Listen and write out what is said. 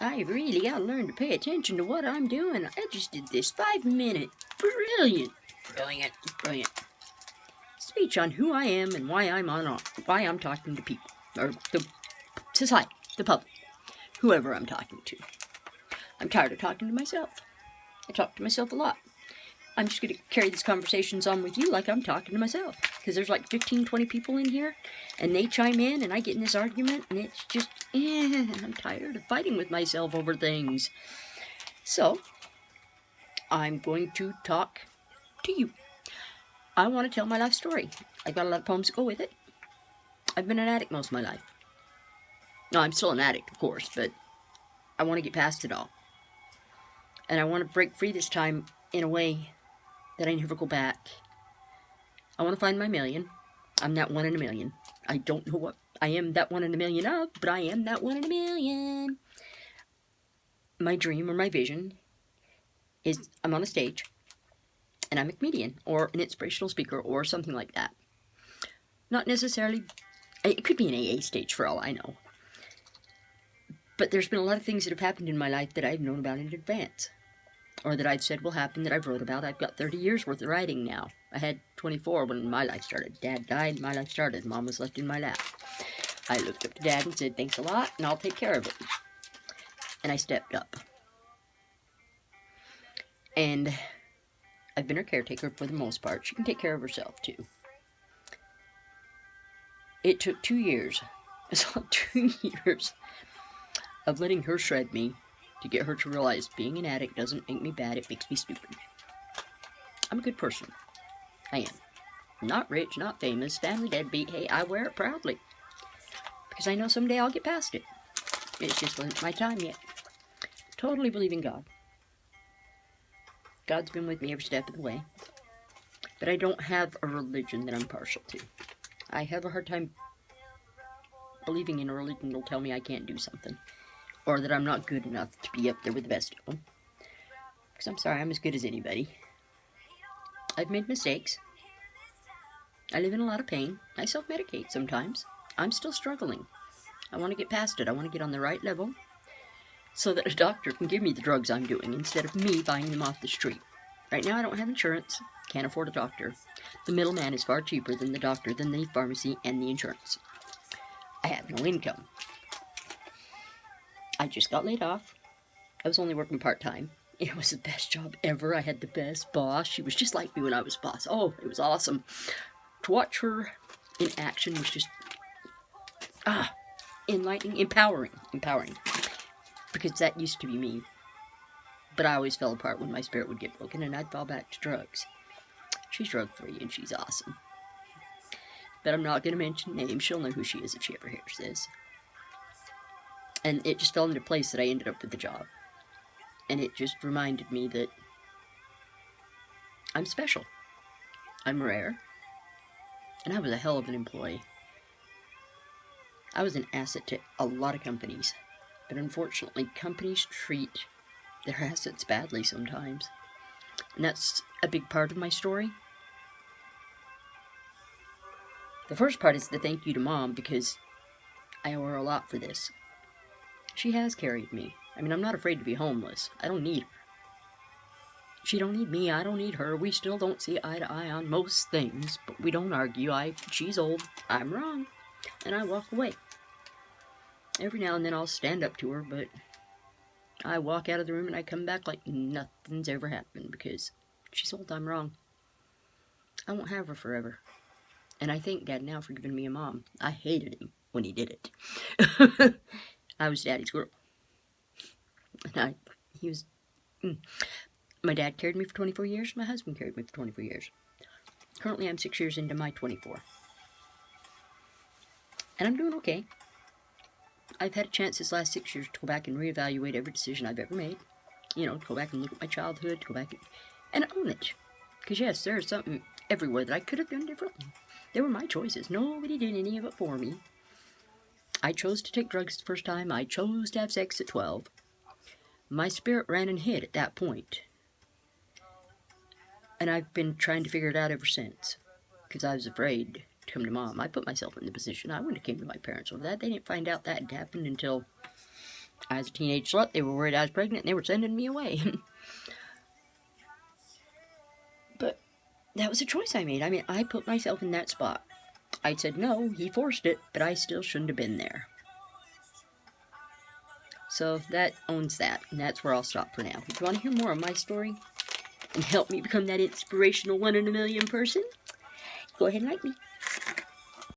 I really gotta learn to pay attention to what I'm doing. I just did this 5-minute, brilliant speech on who I am and why I'm talking to people, or the society, the public, whoever I'm talking to. I'm tired of talking to myself. I talk to myself a lot. I'm just going to carry these conversations on with you like I'm talking to myself. Because there's like 15, 20 people in here, and they chime in, and I get in this argument, and it's just, I'm tired of fighting with myself over things. So, I'm going to talk to you. I want to tell my life story. I've got a lot of poems that go with it. I've been an addict most of my life. No, I'm still an addict, of course, but I want to get past it all. And I want to break free this time in a way that I never go back. I want to find my million. I'm that one in a million. I don't know what I am that one in a million of, but I am that one in a million. My dream or my vision is I'm on a stage and I'm a comedian or an inspirational speaker or something like that. Not necessarily, it could be an AA stage for all I know. But there's been a lot of things that have happened in my life that I've known about in advance. Or that I've said will happen, that I've wrote about. I've got 30 years worth of writing now. I had 24 when my life started. Dad died, my life started. Mom was left in my lap. I looked up to Dad and said, thanks a lot, and I'll take care of it. And I stepped up. And I've been her caretaker for the most part. She can take care of herself, too. It took 2 years. It's all 2 years of letting her shred me to get her to realize being an addict doesn't make me bad, it makes me stupid. I'm a good person. I am. Not rich, not famous, family deadbeat. Hey, I wear it proudly. Because I know someday I'll get past it. It just wasn't my time yet. Totally believe in God. God's been with me every step of the way. But I don't have a religion that I'm partial to. I have a hard time believing in a religion that'll tell me I can't do something. Or that I'm not good enough to be up there with the best of them. Because I'm sorry, I'm as good as anybody. I've made mistakes. I live in a lot of pain. I self-medicate sometimes. I'm still struggling. I want to get past it. I want to get on the right level so that a doctor can give me the drugs I'm doing instead of me buying them off the street. Right now I don't have insurance. Can't afford a doctor. The middleman is far cheaper than the doctor, than the pharmacy, and the insurance. I have no income. I just got laid off. I was only working part-time. It was the best job ever. I had the best boss. She was just like me when I was boss. Oh, it was awesome. To watch her in action was just, enlightening, empowering. Because that used to be me. But I always fell apart when my spirit would get broken and I'd fall back to drugs. She's drug-free and she's awesome. But I'm not going to mention names. She'll know who she is if she ever hears this. And it just fell into place that I ended up with the job. And it just reminded me that I'm special. I'm rare. And I was a hell of an employee. I was an asset to a lot of companies. But unfortunately, companies treat their assets badly sometimes. And that's a big part of my story. The first part is the thank you to Mom, because I owe her a lot for this. She has carried me. I mean, I'm not afraid to be homeless. I don't need her. She don't need me, I don't need her. We still don't see eye to eye on most things, but we don't argue. She's old, I'm wrong, and I walk away. Every now and then I'll stand up to her, but I walk out of the room and I come back like nothing's ever happened, because she's old, I'm wrong. I won't have her forever. And I thank Dad now for giving me a mom. I hated him when he did it. I was Daddy's girl. And my dad carried me for 24 years. My husband carried me for 24 years. Currently, I'm 6 years into my 24. And I'm doing okay. I've had a chance this last 6 years to go back and reevaluate every decision I've ever made. You know, go back and look at my childhood, go back and own it. Because yes, there's something everywhere that I could have done differently. They were my choices. Nobody did any of it for me. I chose to take drugs the first time. I chose to have sex at 12. My spirit ran and hid at that point. And I've been trying to figure it out ever since. Because I was afraid to come to Mom. I put myself in the position. I wouldn't have came to my parents over that. They didn't find out that had happened until I was a teenage slut. They were worried I was pregnant, and they were sending me away. But that was a choice I made. I mean, I put myself in that spot. I said no, he forced it, but I still shouldn't have been there. So that owns that, and that's where I'll stop for now. If you want to hear more of my story and help me become that inspirational 1 in a million person, go ahead and like me.